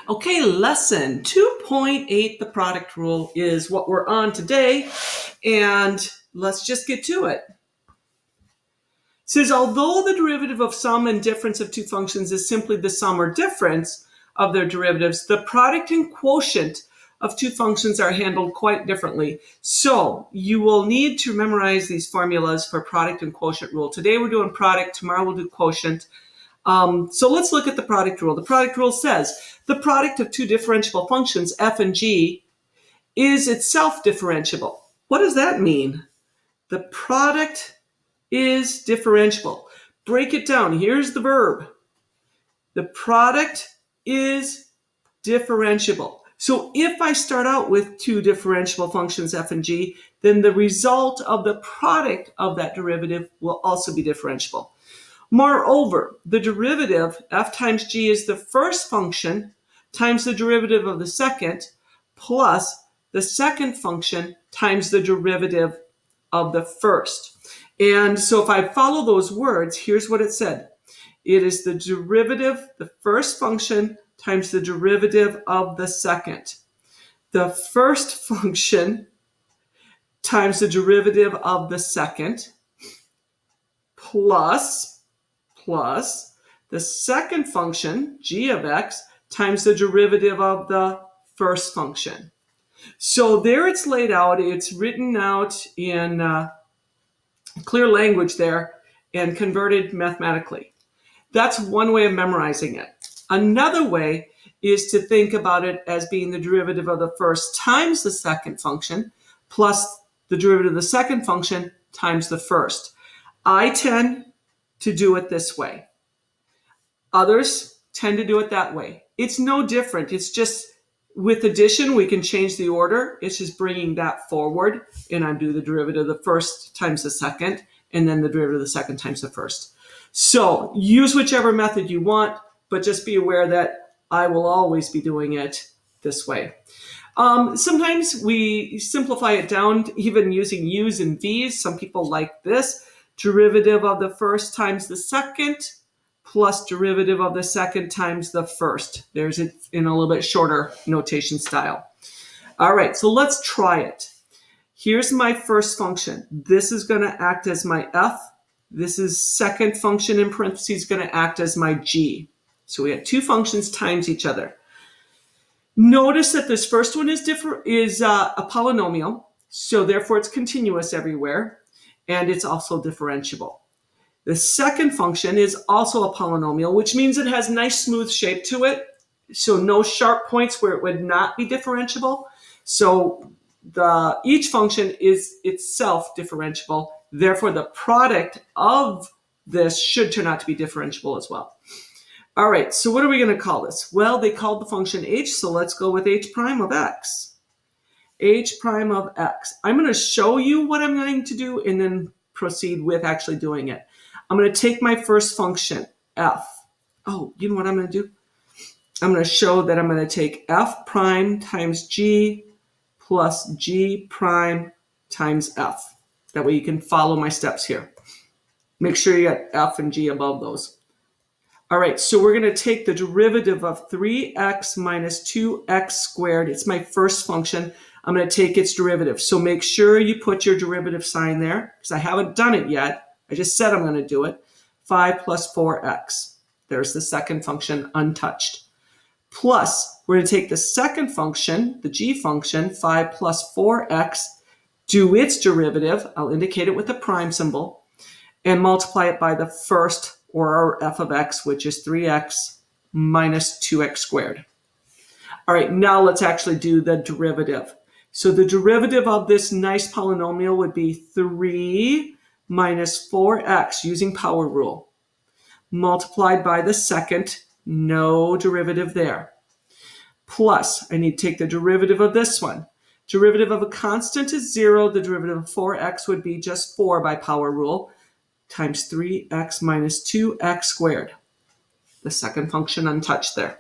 Okay, lesson 2.8, the product rule, is what we're on today, and let's just get to it. It says, although the derivative of sum and difference of two functions is simply the sum or difference of their derivatives, the product and quotient of two functions are handled quite differently. So you will need to memorize these formulas for product and quotient rule. Today we're doing product, tomorrow we'll do quotient. So let's look at the product rule. The product rule says the product of two differentiable functions, f and g, is itself differentiable. What does that mean? The product is differentiable. Break it down. Here's the verb. The product is differentiable. So if I start out with two differentiable functions, f and g, then the result of the product of that derivative will also be differentiable. Moreover, the derivative, f times g, is the first function times the derivative of the second plus the second function times the derivative of the first. And so if I follow those words, here's what it said. It is the derivative, the first function, times the derivative of the second. The first function times the derivative of the second plus the second function, g of x, times the derivative of the first function. So there it's laid out. It's written out in clear language there and converted mathematically. That's one way of memorizing it. Another way is to think about it as being the derivative of the first times the second function plus the derivative of the second function times the first. I tend to do it this way. Others tend to do it that way. It's no different. It's just with addition, we can change the order. It's just bringing that forward, and I do the derivative of the first times the second, and then the derivative of the second times the first. So use whichever method you want, but just be aware that I will always be doing it this way. Sometimes we simplify it down, even using u's and v's. Some people like this. Derivative of the first times the second plus derivative of the second times the first. There's it in a little bit shorter notation style. All right, so let's try it. Here's my first function. This is going to act as my f. This is second function in parentheses going to act as my g. So we have two functions times each other. Notice that this first one is a polynomial, so therefore it's continuous everywhere, and it's also differentiable. The second function is also a polynomial, which means it has nice smooth shape to it, so no sharp points where it would not be differentiable. So each function is itself differentiable. Therefore, the product of this should turn out to be differentiable as well. All right, so what are we going to call this? Well, they called the function h, so let's go with h prime of x. H prime of x. I'm going to show you what I'm going to do and then proceed with actually doing it. I'm going to take my first function, f. Oh, you know what I'm going to do? I'm going to show that I'm going to take f prime times g plus g prime times f. That way you can follow my steps here. Make sure you got f and g above those. All right, so we're going to take the derivative of 3x minus 2x squared. It's my first function. I'm going to take its derivative. So make sure you put your derivative sign there because I haven't done it yet. I just said I'm going to do it. 5 plus 4x. There's the second function untouched. Plus, we're going to take the second function, the g function, 5 plus 4x, do its derivative. I'll indicate it with a prime symbol, and multiply it by the first, or f of x, which is 3x minus 2x squared. All right, now let's actually do the derivative. So the derivative of this nice polynomial would be 3 minus 4x using power rule, multiplied by the second, no derivative there. Plus, I need to take the derivative of this one. Derivative of a constant is 0. The derivative of 4x would be just 4 by power rule, times 3x minus 2x squared. The second function untouched there.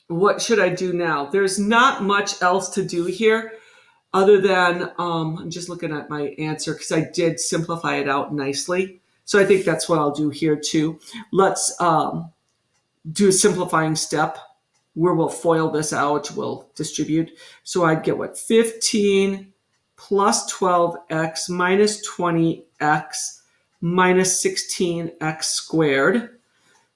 What should I do now? There's not much else to do here other than, I'm just looking at my answer because I did simplify it out nicely. So I think that's what I'll do here too. Let's do a simplifying step where we'll FOIL this out, we'll distribute. So I'd get what? 15 plus 12x minus 20x minus 16x squared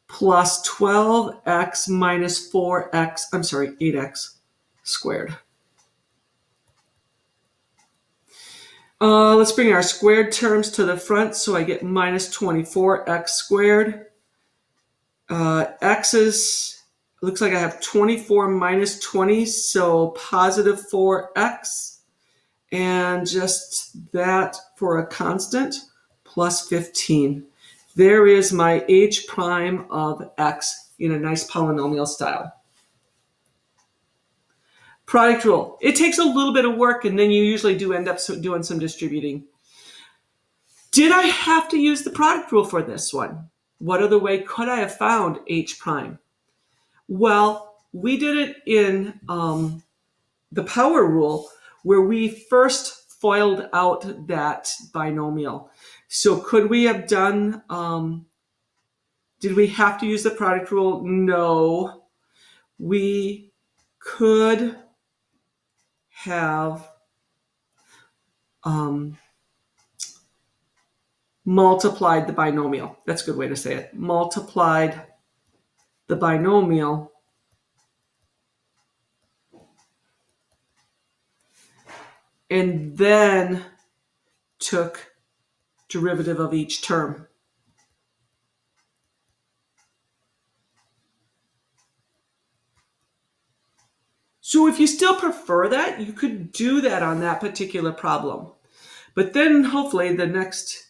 plus 12x minus 8x squared. Let's bring our squared terms to the front. So I get minus 24x squared. X's, looks like I have 24 minus 20, so positive 4x. And just that for a constant, plus 15. There is my h prime of x in a nice polynomial style. Product rule. It takes a little bit of work, and then you usually do end up doing some distributing. Did I have to use the product rule for this one? What other way could I have found h prime? Well, we did it in the power rule, where we first FOILed out that binomial. So could we have done, did we have to use the product rule? No. We could have multiplied the binomial. That's a good way to say it. Multiplied the binomial and then took derivative of each term. So if you still prefer that, you could do that on that particular problem. But then hopefully the next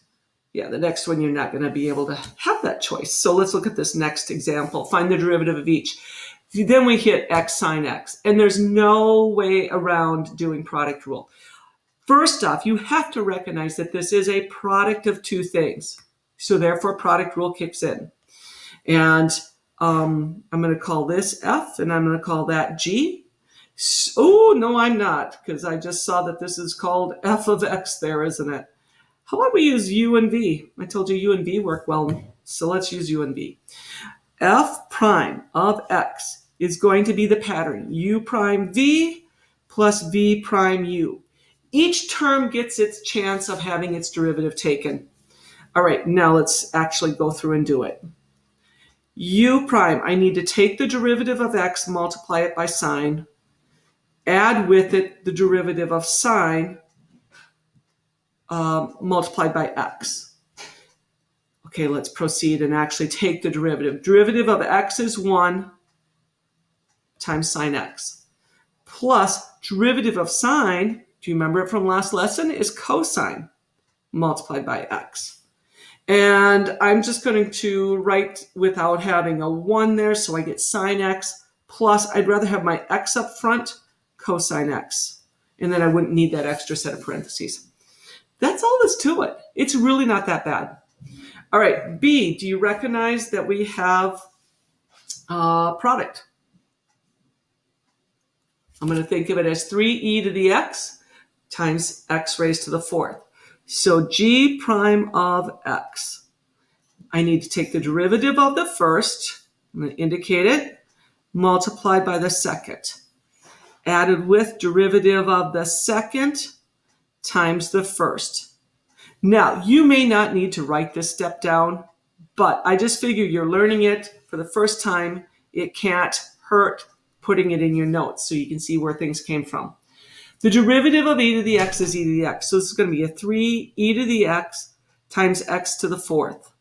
one you're not going to be able to have that choice. So let's look at this next example. Find the derivative of each. Then we hit x sine x. And there's no way around doing product rule. First off, you have to recognize that this is a product of two things. So therefore, product rule kicks in. And I'm going to call this f, and I'm going to call that g. Oh, no, I'm not, because I just saw that this is called f of x there, isn't it? How about we use u and v? I told you u and v work well, so let's use u and v. F prime of x is going to be the pattern u prime v plus v prime u. Each term gets its chance of having its derivative taken. All right, now let's actually go through and do it. U prime, I need to take the derivative of x, multiply it by sine, add with it the derivative of sine multiplied by x. Okay, let's proceed and actually take the derivative. Derivative of x is 1 times sine x. Plus derivative of sine, do you remember it from last lesson, is cosine multiplied by x. And I'm just going to write without having a 1 there, so I get sine x plus, I'd rather have my x up front, cosine x. And then I wouldn't need that extra set of parentheses. That's all there's to it. It's really not that bad. All right, B, do you recognize that we have product? I'm going to think of it as 3e to the x times x raised to the fourth. So g prime of x. I need to take the derivative of the first, I'm going to indicate it, multiplied by the second. Added with derivative of the second times the first. Now, you may not need to write this step down, but I just figure you're learning it for the first time. It can't hurt putting it in your notes so you can see where things came from. The derivative of e to the x is e to the x. So this is going to be a 3e to the x times x to the fourth.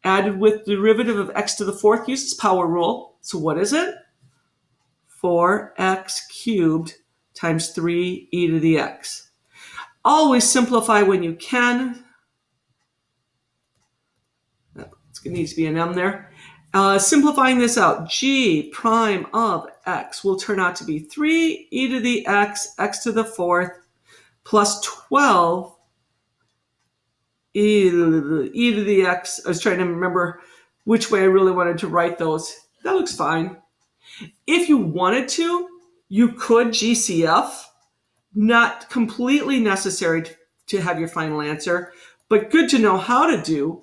Added with the derivative of x to the fourth uses power rule. So what is it? 4x cubed times 3e to the x. Always simplify when you can. It's going to need to be an m there. Simplifying this out, g prime of x will turn out to be 3e to the x, x to the fourth, plus 12 e to the x. I was trying to remember which way I really wanted to write those. That looks fine. If you wanted to, you could GCF. Not completely necessary to have your final answer, but good to know how to do.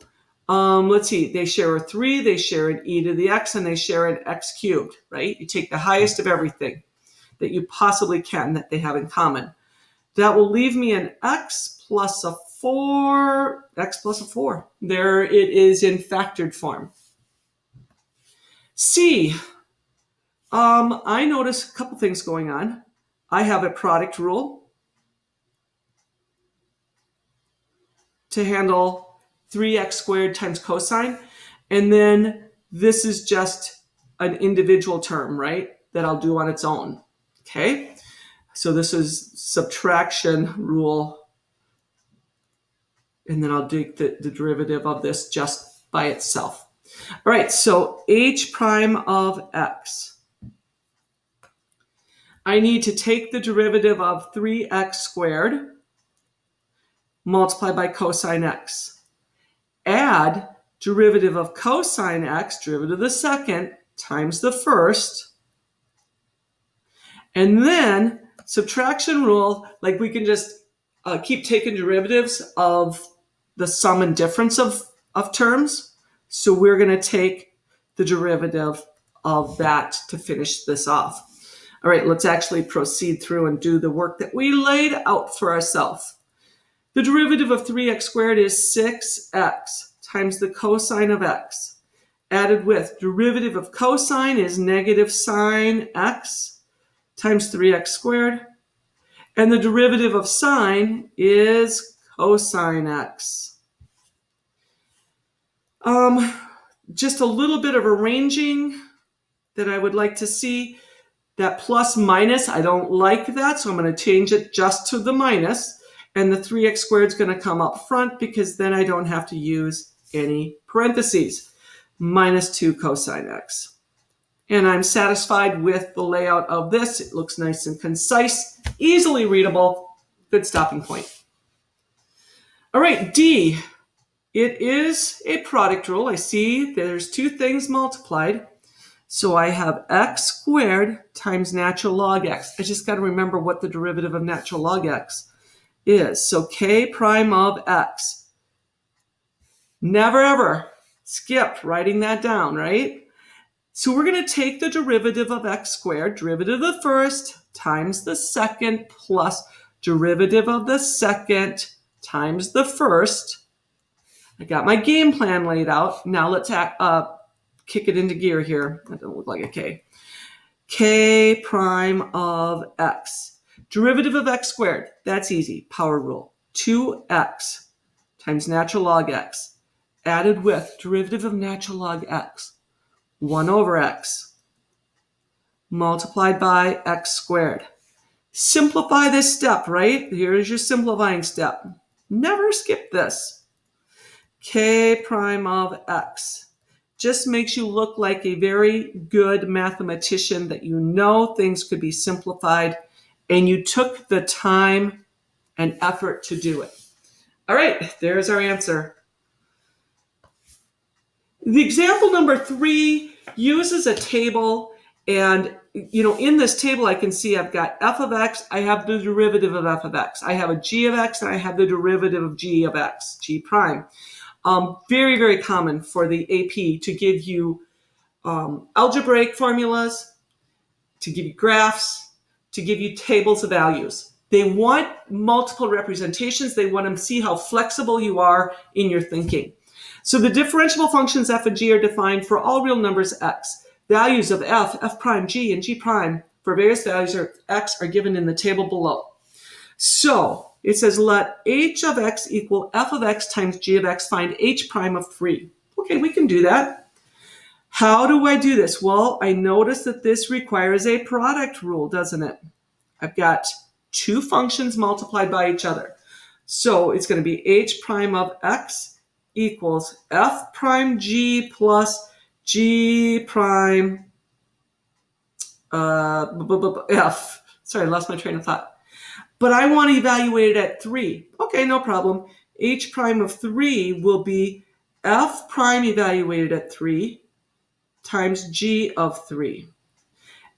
Let's see, they share a 3, they share an e to the x, and they share an x cubed, right? You take the highest of everything that you possibly can that they have in common. That will leave me an x plus a 4, x plus a 4. There it is in factored form. C, I notice a couple things going on. I have a product rule to handle 3x squared times cosine. And then this is just an individual term, right, that I'll do on its own. Okay, so this is subtraction rule. And then I'll take the derivative of this just by itself. All right, so h prime of x. I need to take the derivative of 3x squared multiplied by cosine x. Add derivative of cosine x, derivative of the second, times the first. And then subtraction rule, like we can just keep taking derivatives of the sum and difference of terms. So we're going to take the derivative of that to finish this off. All right, let's actually proceed through and do the work that we laid out for ourselves. The derivative of 3x squared is 6x times the cosine of x. Added with derivative of cosine is negative sine x times 3x squared. And the derivative of sine is cosine x. Just a little bit of arranging that I would like to see. That plus minus, I don't like that, so I'm going to change it just to the minus. And the 3x squared is going to come up front because then I don't have to use any parentheses. Minus 2 cosine x. And I'm satisfied with the layout of this. It looks nice and concise, easily readable, good stopping point. All right, D. It is a product rule. I see there's two things multiplied. So I have x squared times natural log x. I just got to remember what the derivative of natural log x is. So k prime of x. Never ever skip writing that down, right? So we're going to take the derivative of x squared, derivative of the first times the second plus derivative of the second times the first. I got my game plan laid out. Now let's kick it into gear here. That doesn't look like a k. K prime of x. Derivative of x squared. That's easy. Power rule. 2x times natural log x. Added with derivative of natural log x. 1 over x. Multiplied by x squared. Simplify this step, right? Here's your simplifying step. Never skip this. K prime of x. Just makes you look like a very good mathematician that you know things could be simplified and you took the time and effort to do it. All right, there's our answer. The example number 3 uses a table, and in this table I can see I've got f of x, I have the derivative of f of x. I have a g of x, and I have the derivative of g of x, g prime. Very, very common for the AP to give you algebraic formulas, to give you graphs, to give you tables of values. They want multiple representations. They want to see how flexible you are in your thinking. So the differentiable functions f and g are defined for all real numbers x. Values of f prime, g, and g prime for various values of x are given in the table below. So it says let h of x equal f of x times g of x, find h prime of 3. Okay, we can do that. How do I do this? Well, I notice that this requires a product rule, doesn't it? I've got two functions multiplied by each other. So it's going to be h prime of x equals f prime g plus g prime f. Sorry, I lost my train of thought. But I want to evaluate it at 3. Okay, no problem. H prime of 3 will be f prime evaluated at 3 times g of 3.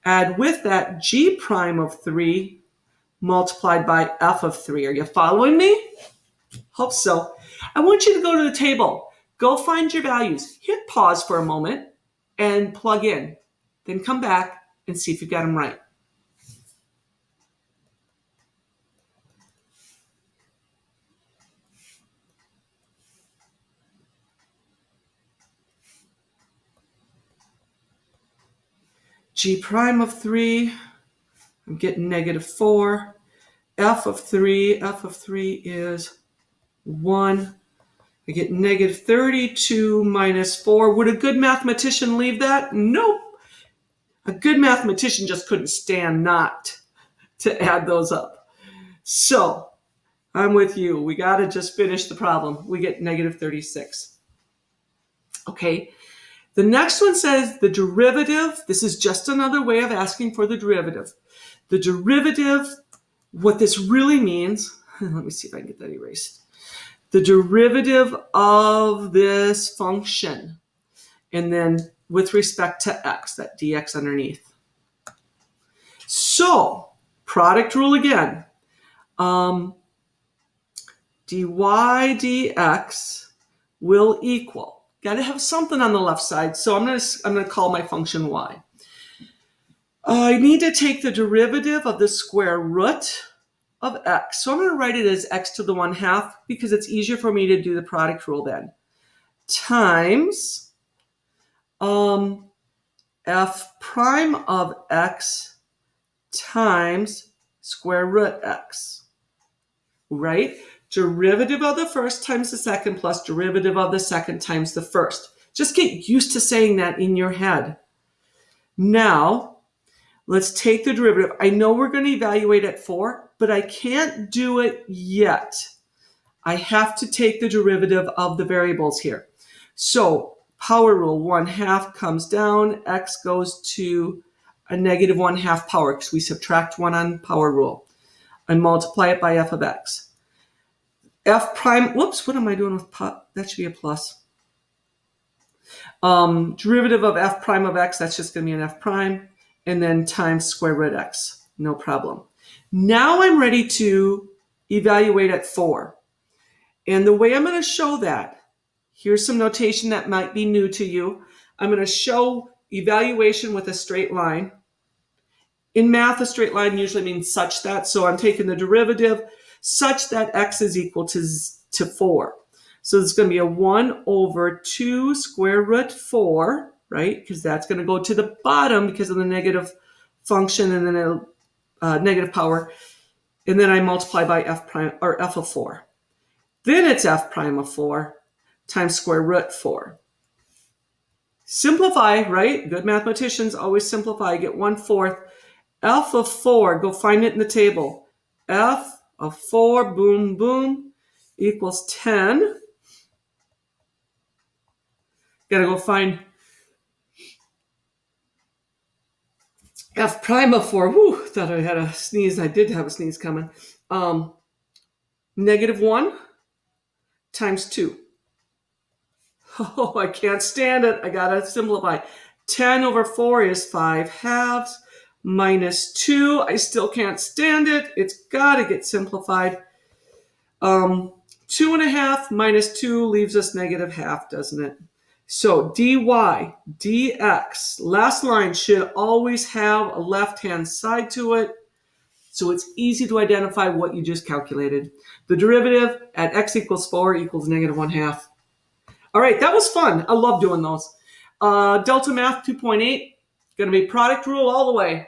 Add with that g prime of 3 multiplied by f of 3. Are you following me? Hope so. I want you to go to the table. Go find your values. Hit pause for a moment and plug in. Then come back and see if you got them right. G prime of 3, I'm getting -4. F of 3 is 1. I get -32 minus 4. Would a good mathematician leave that? Nope. A good mathematician just couldn't stand not to add those up. So I'm with you. We got to just finish the problem. We get -36. Okay. The next one says the derivative. This is just another way of asking for the derivative. The derivative, what this really means, let me see if I can get that erased. The derivative of this function, and then with respect to x, that dx underneath. So, product rule again. Dy dx will equal. Got to have something on the left side, so I'm going to call my function y. I need to take the derivative of the square root of x. So I'm going to write it as x to the 1/2 because it's easier for me to do the product rule then. Times f prime of x times square root x. Right? Derivative of the first times the second plus derivative of the second times the first. Just get used to saying that in your head. Now, let's take the derivative. I know we're going to evaluate at 4, but I can't do it yet. I have to take the derivative of the variables here. So, power rule, 1/2 comes down, x goes to a -1/2 power because we subtract 1 on power rule. I multiply it by f of x. F prime, whoops, what am I doing with that should be a plus. Derivative of f prime of x, that's just going to be an f prime, and then times square root x, no problem. Now I'm ready to evaluate at 4. And the way I'm going to show that, here's some notation that might be new to you. I'm going to show evaluation with a straight line. In math, a straight line usually means such that, so I'm taking the derivative such that x is equal to 4. So it's going to be a 1 over 2 square root 4, right? Because that's going to go to the bottom because of the negative function and then a negative power. And then I multiply by f prime, or f of 4. Then it's f prime of 4 times square root 4. Simplify, right? Good mathematicians always simplify. Get 1/4. F of 4, go find it in the table. F of 4, boom, boom, equals 10. Gotta go find f prime of 4. Whew, thought I had a sneeze. I did have a sneeze coming. -1 times 2. Oh, I can't stand it. I gotta simplify. 10 over 4 is 5/2. Minus 2, I still can't stand it. It's got to get simplified. 2.5 minus 2 leaves us -1/2, doesn't it? So dy dx, last line, should always have a left-hand side to it. So it's easy to identify what you just calculated. The derivative at x equals 4 equals -1/2. All right, that was fun. I love doing those. Delta Math 2.8, going to be product rule all the way.